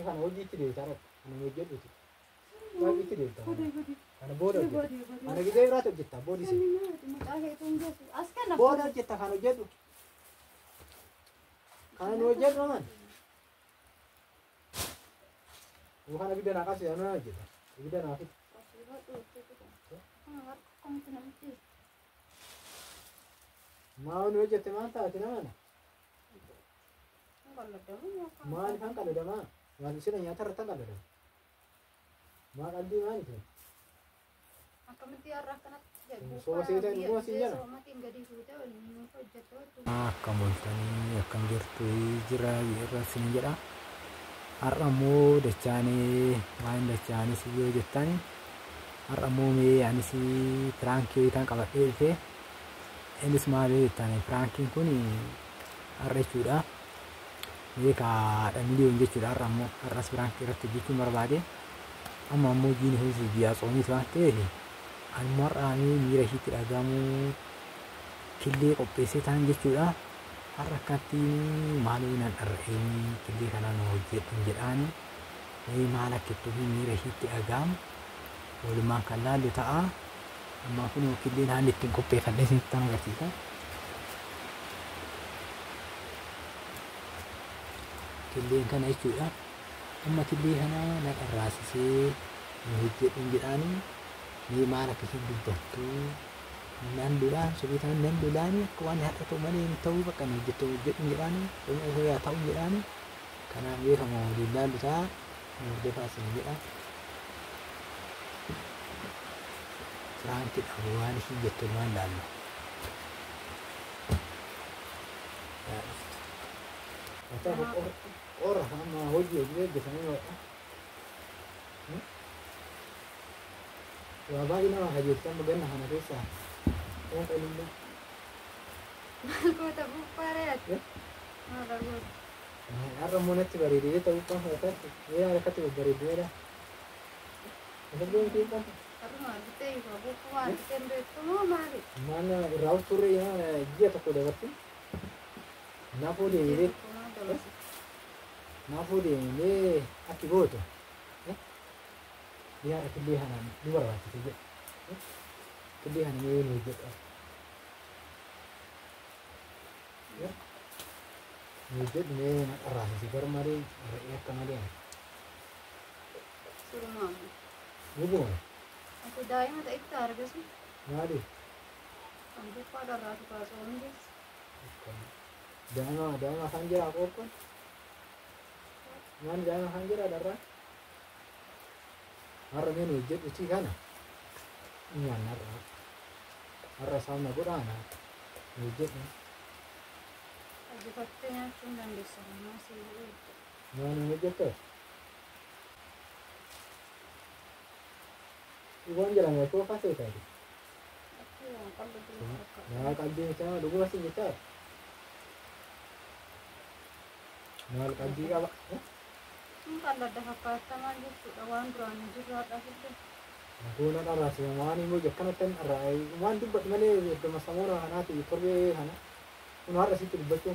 kana hojiitti deebisaadha. Ani hojjedhuti. Waaqnitti deebita. Kana booda hojjetta. Ana gidee biraatti hojjetta boodisi. Booda hojjetta kan hojjedhu. Kana nu hojjedhu aman. Bukan abidda naa qabsi anuu hojjeta. Abidda naa fiti. Maal hojjette maal taate namana? Maal kan qaladamaa? Maal sina nyaata irratti qaladamu? Maal qalbii maaliif? Akkamitti har'a akkanatti jedhu. Soo seetan dhuguma siin jala. Soomatiin gadi fuutee waliin nuuf hojjettu. Akkam bultanii akkam jirtu jira irra siin jedha. Har'a immoo dachaanii waan dachaanis yoo jettan har'a immoo mee anis firaankii kan qabadhee dhufe innis maal jettan firaankiin kun har'a jechuudha. Meeqa miliyoon jechuudha har'a immoo har'as firaankii irratti hojjechuun barbaade amma immoo jiini hojii biyyaa soomis waan ta'eef anuma har'aa miira ishiitti dhagahamu killee qopheessee ta'an jechuudha. Har'a akkatti maalii nan dharra'ee killee kanaan hojjedhu jedhaani maal akkattuu fi miira ishiitti dhagahamu walumaan kan laallu ta'a. Amma kun killeen haalli ittiin qopheeffadhee isinitti agarsiisa. Killeen kana jechuudha. Amma killee kana na dharraasisee hojjedhu jedhaani maal akkasiin dubbattu nan dulaan subitaan nan dulaan akka waan haadha ta'u malee hin ta'uu bakka nu hojjettu jedhaani dhuma osoo yaa ta'u jedhaani kanaaf beekama waliin laallu ta'a hordofaa isin jedha. Firaankii dhabu waan isin jettu waan laallu. Ora amma hojii hojjetanii waadha. Waa baay'ee nama hajjetan ganna kana keessaa. Yang paling Kau tak buka ya? Ada gua. Arah mana tu beri dia tahu kan apa? Dia ada kata beri dia dah. Ada belum kita? Aduh mah, kita itu buka tenda itu mau mari. Mana raut sore ya? Dia tak boleh berarti. Napo dia ini. Napo dia ini akibat tu. Dia kelebihan dua orang saja. Kelebihan ini wujud. Ya, wujud ni nak arah si permari, rakyat kemana? Suruh mama. Bukan? Aku dah yang tak ikut harga sih. Mari. Aku pada ratu kasih ni. Jangan sanjir aku kan? Jangan sanjir ada rah. Arah ni wujud uci kan? Ini arah. Arah sama gurana. Wujud ni. Aku katanya cuma di sana masih wujud. Mana wujud tu? Iwan jalan aku kasih tadi. Aku yang kalau dulu. Nah, kalbi macam dulu masih kita. Nah, kalbi apa? Kalau dah apa tangan itu awan berani juga ada itu. Aku nak arah sih, mana ni mungkin kan ten arah. Mana tu buat mana itu masa mula hana tu pergi hana. Unar arah situ buat tu.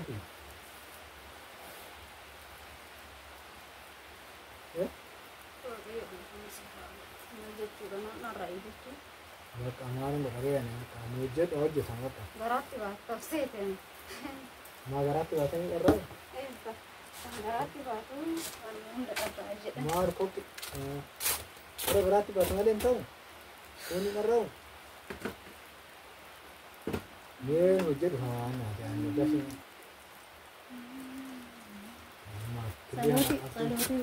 Ya? Ya, kamaran berkarya ni. Kamu jet, oh jet sangat. Berarti waktu sih kan. Magarati bahasa ni arah. Berarti waktu kalau tidak ada aja. Mar kopi. Arah berarti bahasa ni entau. Ini arah. Ni jet mana? Jangan jadi. Saluti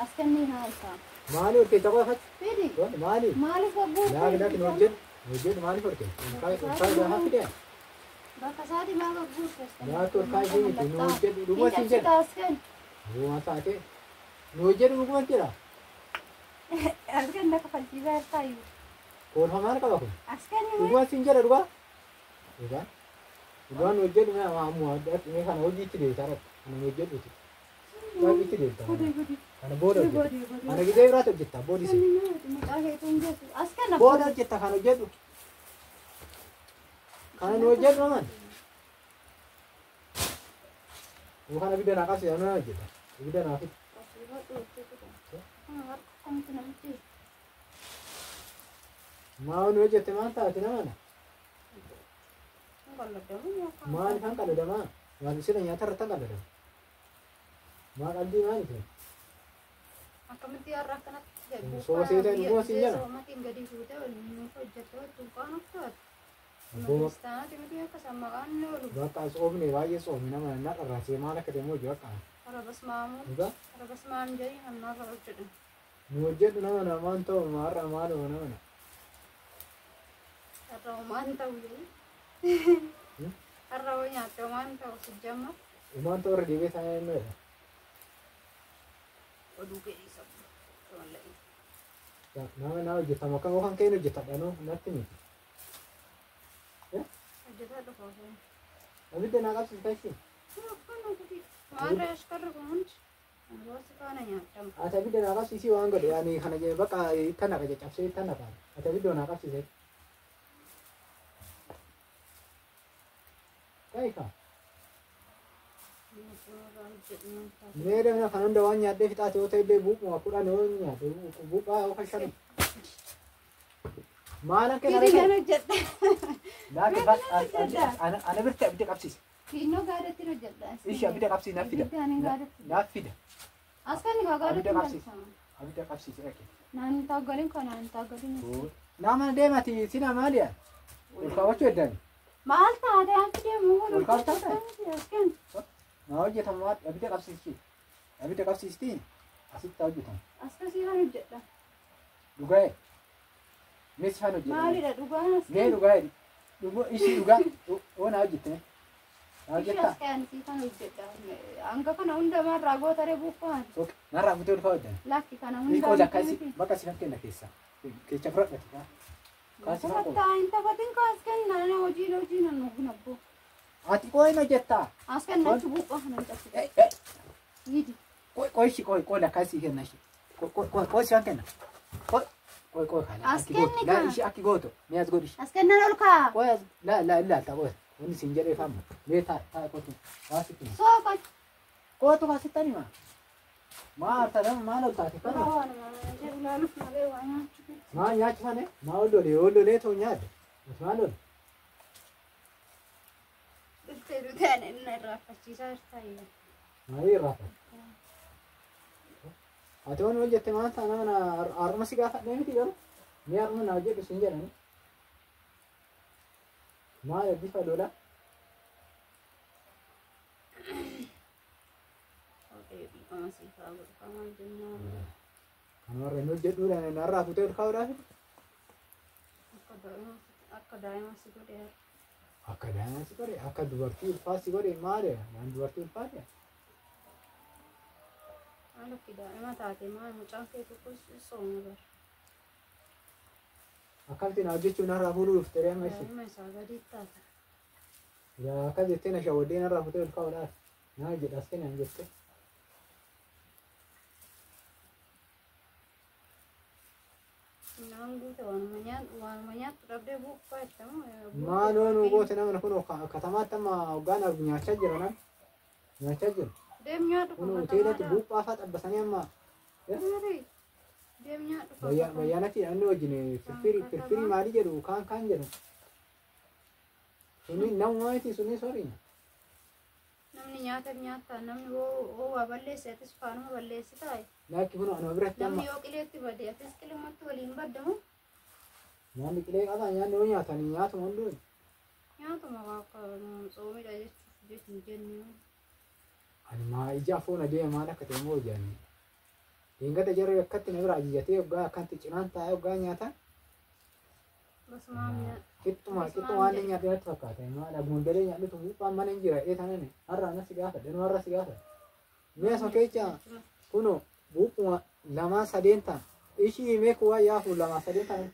askan ni halka. Mali और क्या चौका खच? Pedi. Mali. Mali kabur. Nak wujud mali पर क्या? Ukai dah hafid ya? Baka sadi maga bus. Ya tu ukai sini tu wujud rumah sini. Askan. Rumah sahaja. Wujud rumah kira. Askan dah kapal tiba tayu. Kau hamaran kau aku. Askan ni. Rumah sini ada rumah. Bukan? Bukan wujud ni amu ada. Ini kan wujud itu dia cara. Wujud itu. Lagi itu dia. Karena bodoh. Karena kita berat kita bodoh sih. Askan apa? Bodoh kita kan wujud. Karena wujud mana? Bukan abis dah nak kasih, mana kita? Abis dah nak. Mau nu jette man taati namana. Maal kan qalladama? Waan sila nyaata irratti qalladama. Maal qalbii maaliiti? Akkamitti har'a akkanatti jedhu. Soosii ta'e dhuguma siin jedha. Soomatiin gadi fuutee waliin nuuf hojjettee tuuqaan uffaatu. Boo Ministaanati miti akka sammaqaan ni oolu. bakka soomne baay'ee soomi nama na dharraasee maal akka deemu hojii bakka. Arabas maamuu. Dhugaa Arabas maam jedhii hammaa fa'a hojjedhan. nu hojjedhu nama namaan ta'u maarraa maaloo namana. Har'a homaan ta'u jedhii. Har'a hoo nyaatte homaan ta'u sijjamma. Umaan ta'u irra deebi'ee taa'ee hin meedha. Oduu gadi sabu. Nama na hojjetama kan waan ka'in hojjetadha noo natti miti. Hojjetaa dhufa osoo. Abidda naa qabsiisa ishee. Maarra ashkarri kun hundi. Gosti kaana nyaatamu. Ati abidda naa qabsiisii waan godhe ani kana jee bakka itti naqa caccabsee itti naqa. Ati abidda naa qabsiise. Kaika. Mee deemna kan hunda waan nyaadhee fixaate yoo ta'e illee buuquma kudhan yoo nyaate buuphaa yoo kashan. Maal akka nara Kiri kana hojjedha. laaki ana birte abidda qabsiise. Kinnoo gaadatti hojjedha. Ishi abidda qabsiise naaf fida. Naaf fida. Askanni gaadatti hojjedha. Abidda qabsiise eke. Naan taaggaliin kanaan taaggaliin. Nama deemati sina maaliya? Ol kaawwachuu eddani. Maal taate anti deemu kun Ol kaawwataa ta'e? askan. Maa hojjetamu abidda qabsiistii. Abidda qabsiistii asitti hojjetamu. Askasii kan hojjedha. Dhugaa'e. Mees fan hojjetamu. Maalidha dhugaan Mee askan. dhugaa'e. Ishii dhugaa. Oona hojjette. Ishii Hojjetta. askansii kan hojjedha. Hanga kana hundumaa irraa gootaree buuffaan. Narraa mutee ol kaawwaddan. Lakki kana Hiikoo hundumaa. lakkasi bakka si fakkeenya keessa. Kecha fudhadhati. Kaasi maa qaba? Taphataa hin taphatin ka askan nana hojii nan nuuf nabbu. Ati qooyin hojjettaa? Askan nachi buuphaa nan qabsi. Yidi. Qooyi lakkasi kenna ishee. Qooyi si kenna. Qooyi kana. Askenni kaa. Ishee akki gooto. Mee as godhi. Askan nan ol kaa. Qooyi as ilaalta qooyi. Wanni siin jedhee faama. Mee taa'e qootu. Waasitti hima. Sooqa. Qootu waasitti hima. Maal ta'a maal ol taate kana? Maal nyaachisane? Maa ollolee too nyaadde. Maal ol? Maalii irraa ati waan hojjette maanta nama harma si gaafadhee miti garuu mee harma naa hojjedhu siin jedhani maal bifa lola kan warra hin hojjedhuudhaan narraa futee ol kaa'uudhaaf akka daa'ima si godhe akka dubartii ulfaa si godhe maali waan dubartii ulfaati akkamitti na hojjechuun narraa fuudhuu dhuftee amma ishee yaa akkas jettee na shawwaddee narraa futee ol kaa'uudhaaf naa jedhas kennaan jettee maaloo nu goote namni kun katamaatti amma hoggaanaaf nyaachaa jira nam nyaachaa jira kun hoteelatti buuphaa fa'aa xabbasanii amma bayyaanatti inni wajjin firfirii maalii jedhu kaan jedhu suni namuma miti suni soriina namni nyaata namni hoo waa balleesse atis faanuma balleessi taa'e laakki kun anuma biratti amma namni yoo qileetti bade atis qilumatti waliin baddamu nyaanni qilee qaba nyaanni yoo nyaatanii nyaatuma hunduu nyaatuma akka soomidha jechuun jennu ani maa ija foon adeema maal akka ta'e immoo hojjanne deengada jarri akkatti na bira ajajatee hoggaa akkanti cinaan taa'ee hoggaa nyaatan qixxuma waan inni nyaate natti fakkaata maal agundalee nyaadhutu buuphaan mana hin jira eetanani har'a anas si gaafadhe nu har'a si gaafadhe mee asuma keessa kuno buupuma lamaa sadeen ta'an ishii mee kuwaa yaafu lamaa sadeen ta'an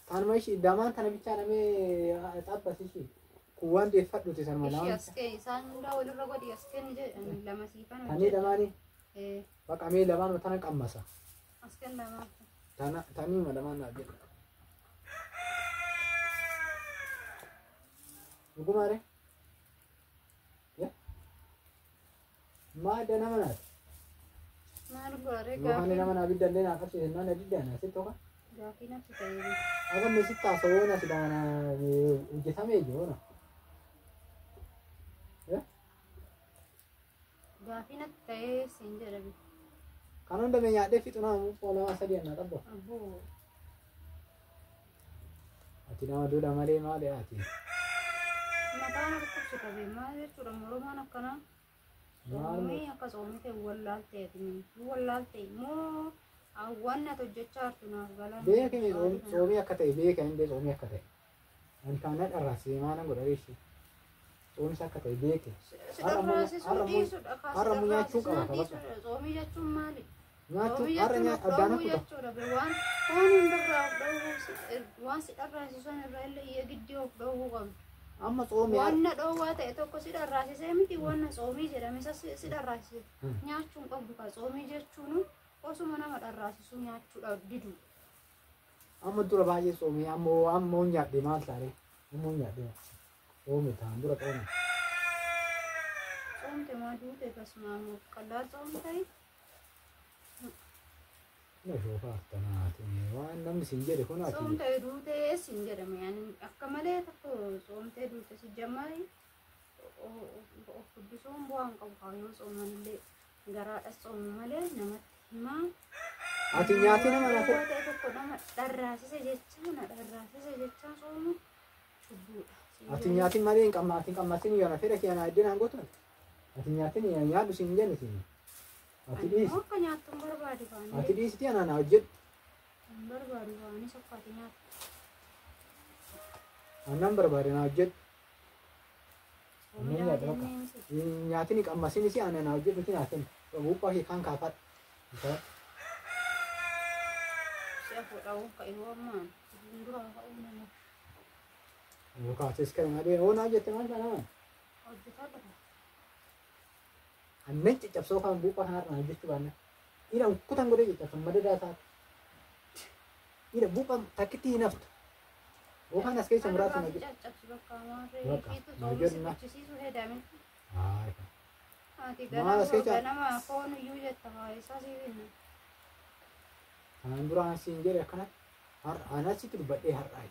tanuma ishii lamaan tana bichaa namee xabbas ishii kuwaan deeffadhuti sanuma lamaan isaan hundaa walirra godhi asken jedhan lama siifan tanii lamaanii baqamee lamaan tana qammasa asken lama tanii lamaan naa jedha dhugumaare ما دنا منات maal godhare روحاني لما نبي دلنا أكثر إننا ندي دنا ستوها gaafii natti ta'e أنا مسيت تاسونا سيدنا وجثة ميجونا gaafii natti ta'e siin jedhabi كانوا عندما يعرف في تنام ولا سدي أنا تبغى abboo أتينا دولا مالي مالي أتي mataan harkubsi qabe maal jechuudha moromaan akkanaa soomii akka soomii ta'e wallaalteetimi wallaaltee immoo awwaan ati hojjechaa jirtu naaf galan beekni soomii akka ta'e beeka indee soomii akka ta'e antaana dharraasee maana godha beeshi soomii akka ta'e beeke har'a nyaachuu qaba qaba soomii jechuun maali nyaachuu har'a addaana kuta jechuudha waan hundarraa of dhowwuu waan si dharraasisan irraa illee iyya giddii of dhowwuu qabdu amma soomii wanna dhowwaa ta'e tokko si dharraasisee miti wanna soomii jedhame isa si dharraasise nyaachuun qabdu ka soomii jechuun osuma nama dharraasisu nyaachuudha didu amma dura baay'ee soomii ammoo nyaadhe maal taare ammoo nyaadhe soomii taan dura soomii soomte maa duute kasmaamu qalaa soomtay na shoofa attanaati waan namni siin jedhe kun ati soomte duute siin jedhame yani akka malee tokko soomte duute si jammai of guddisuun bu'aan qabu kaayoo soomanillee garaadha soomu malee namatti himaa ati nyaati nama nafe tokko nama dharraasise jechaan soomu cubbuudha ati nyaati malee hin qabna ati hin qabnatin yoo na fedha kee na iddeen hangotan ati nyaatin nyaadhu siin jenne siin ati dhiisi akka nyaattuun barbaade faanii ati dhiisiti ana na hojjedhu hin barbaadu faanii sokkaati nyaata annan barbaade na hojjedhu soomii jenneensi nyaatin hin qabnasinis ana na hojjedhu ti nyaatin buuphaa kee kan kaafadhu Fudhau kayak orang, dulu kau mana? Muka sekarang ada orang aja teman mana? Oh, kita apa? Aneh cecap sofa buka har na just bana. Ira ukutan gede kita sama ada saat. Ira buka takiti nafs. Bukan asal semua rasa lagi. Cecap sudah kamar. Bukan. Itu soalnya cuci sudah damin. Ah. Tiga nama phone use tahu, saya sih ini. Andura asin jere kana har anasi tu bade har ai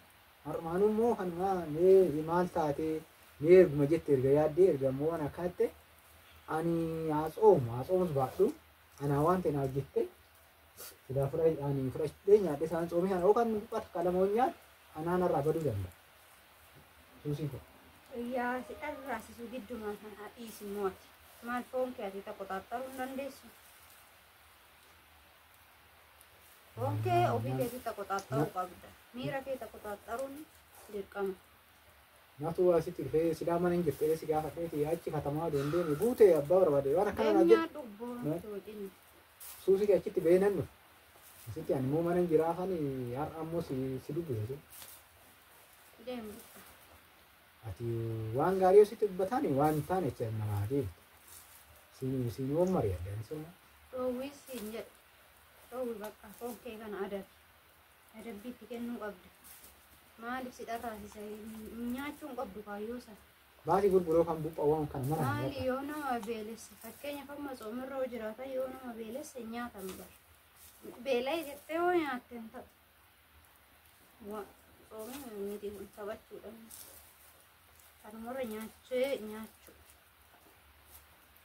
har manu mo kan ma ne iman saate ne majetter ga yadde ga mo na kate ani aso badu ana wante na gitte sudah furai ani fresh de nya de san somi han okan pat kala mo nya ana na rabadu danda susi ko ya si rasi su giddu man han isi mo mal phone ke ati takut tatarun dan desu. Oke, obi kita takut tahu kabda. Mira kita takut tarun dirkam. Natu asitir fe sidama ning gitte siga fakati achi khatama dende ni bute abba barbade wana kana Enya dubbo tudin. susi ke achi benan no siti an mo manan girafani yar ammo si sidubu itu Dem. ati wan gario situ batani wan tane chen na di si no maria dan so So wis injet. So bakka oke kan ada biti kennu qabda. Maaliif si dharraasi sai nyaachuun qabdu kaayoosa. baasi gurguroo kan buupha waan kan mana Maali yoo nama beelesse fakkeenyaaf amma soomirra jiraata yoo nama beelesse nyaatan bar. Beelaa jettee yoo nyaatten ta'u. Soomi miti taphachuudhaan. Kanumarra nyaachuu.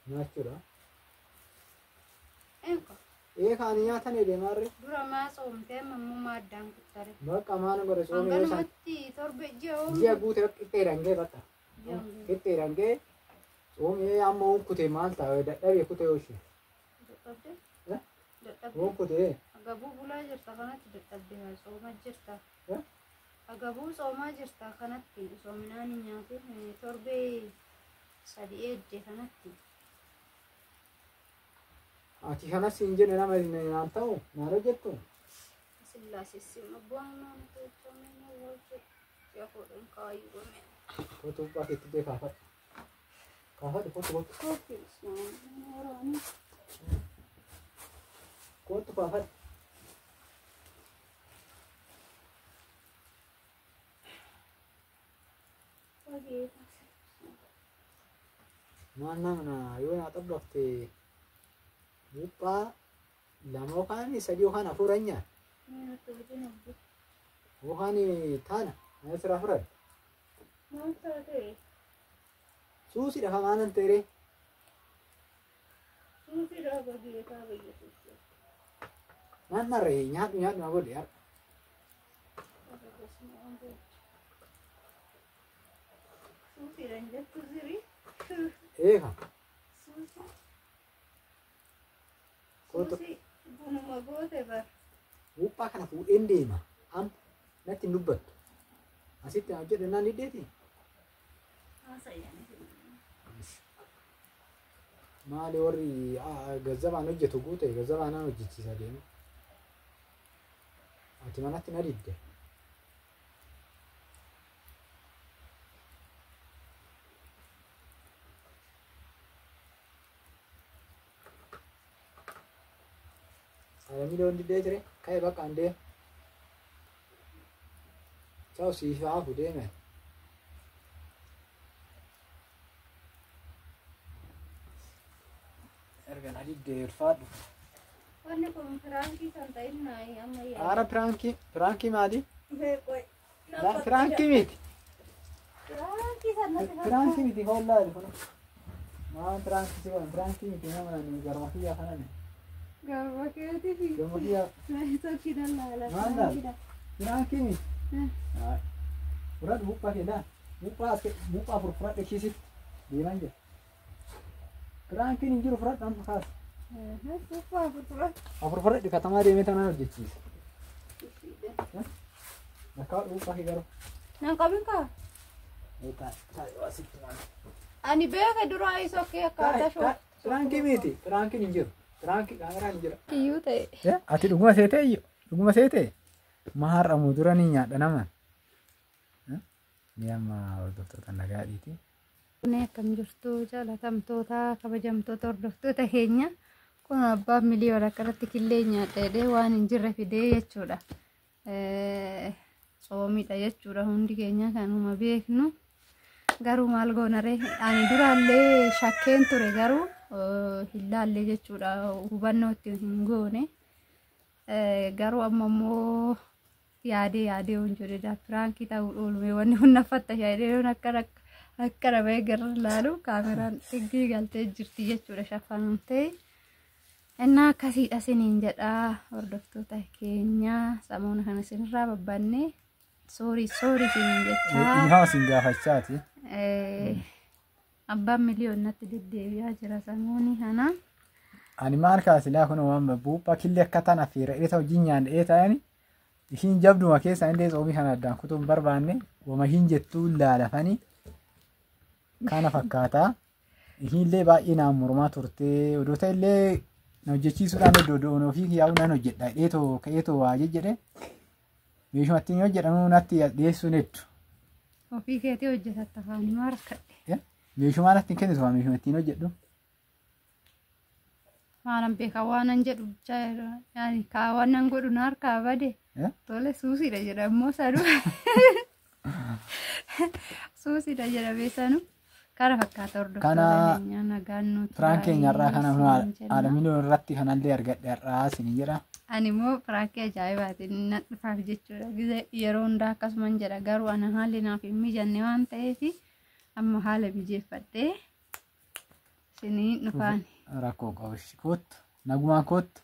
nyaachuudha Enko. kan nyaatane deemarre Dura maa soomtee mammumaa addaan kuttare. bakka maana godhe soomee yoo san Hangalumatti torbe ji'a ji'a guute qixxee dhangee bakka qixxee dhangee soomee amma unkute maal ta'a dadhabee kute yooshi unkute Agabuu bulaa jirta kanatti dadhabdee soomaa jirta. Agabuu soomaa jirta kanatti soominaan hin nyaatin torbee 3 eedde kanatti. ati kanas hin jenne nama naan ta'u naara jettu Sillaasessi abbu'aan nama to'atamee na wajjin si'a fuudhan kaayuu gome. kotu paketti dee kaafadhu kotu kaafadhu mana yoo na xabbafte buuphaa lama yookaan sadii yookaan afuranya yookaan taana mana sira furan suusidha kamaanan ta'e naannarree nyaadhu na godhe har'a eeka buuphaa kana fuudheen deema amma natti hin dubbattu asitti hojjedhe naan hiddeeti maali warri gazzabaan hojjetu guute gazzabaanaan hojjechiisa deemu ati manatti na didde miliyoon diddee jire ka'e bakka an deema ciao siifaafu deeme erga na diddee ulfaadhu wanni kun firaankii kan ta'innaay amma aara firaankii maali firaankii miti firaankii miti hollaadhi kun maan firaankii si godhan firaankii miti nama garma kiyyaa kanani garba keetiifi garma kiyyaa tokkinan laala maandaal firaankii miti fudhadhu buuphaa keedhaa buuphaa furfuradhe kiisitti deeman jira firaankiin hin jiru fudhadhu amma kaasa afurfuradhe katamaa deemee tanaan hojjechiisa nakkaadhu buuphaa kee garuu nan qabin kaa ani beeka duraa isa okkee akkaataa shoo firaankii miti firaankiin hin jiru firaankiin kaameraan hin jira iyyuu ta'e ati dhuguma seetee iyyo dhuguma seetee mahar'amu dura ni nyaadha naman ni amma hordoftoota nagaadhiiti. Kun akkam jirtu jaalatamtoota kabajamtoota hordoftoota keenya kun abbaan miliyoona akkanatti killee nyaadhee waan hin jirre fidee jechuudha. Soomidha jechuudha hundi keenya kanuma beeknu. Garuu maal goonaree ani duraallee shakkeen ture garuu hin laalle jechuudha hubannoo itti hin goone. Garuu amma immoo yaadee hojjedha firaankii ta'uu oolme wanni hunnafatta yaadee akkana bahee gara laalu kaameraan xiggii galtee jirti jechuudha shaffanamtee innaa akkasiidha siniin jedha hordoftoota keenya samoona kana sinirraa babbanne soorii siniin jechaa Ihaa sin gaafachaati. abbaan miliyoonatti deddeebi'aa jira samooni kana Ani maal kaasilaa kun waan buuphaa killee akka tan affeera dheeta wajjin nyaandhee ta'ani ishiin jabduma keessa indee soomii kana addaan kutuun barbaanne wama hin jettuu laalafanii kana fakkaataa ishiinillee baay'ee naan mormaa turtee odoota illee na hojjechiisuudhaan odoon ofii yaa'u nan hojjedha dheetoo ka'eetoo waa jedhe meeshumatti ni hojjedhamu natti dhiyeessuun hedduu. ofii keetii hojjetatta faanii markadhe Meeshumaa natti hin kennitu waa meeshumatti ni hojjedhu. maalan beekaa waanan jedhu yaani kaawwanan godhu na harkaa bade tole suusiidha jedhamoo sanu suusiidha jedhamee sanu kana fakkaata hordoftoota keenya nagaan nuti Firaankii keenyarraa kana haala miliyoon irratti kanallee argadhe har'aa isin jedha. ani immoo firaankii ajaa'ibaatiin nan dhufaaf jechuudha yeroo hundaa akkasuman jedha garuu ana haalli naaf hin mijanne waan ta'eef amma haala mijeeffadhee isiniin dhufaani. Rakkoo qabu kootu nagumaan kootu.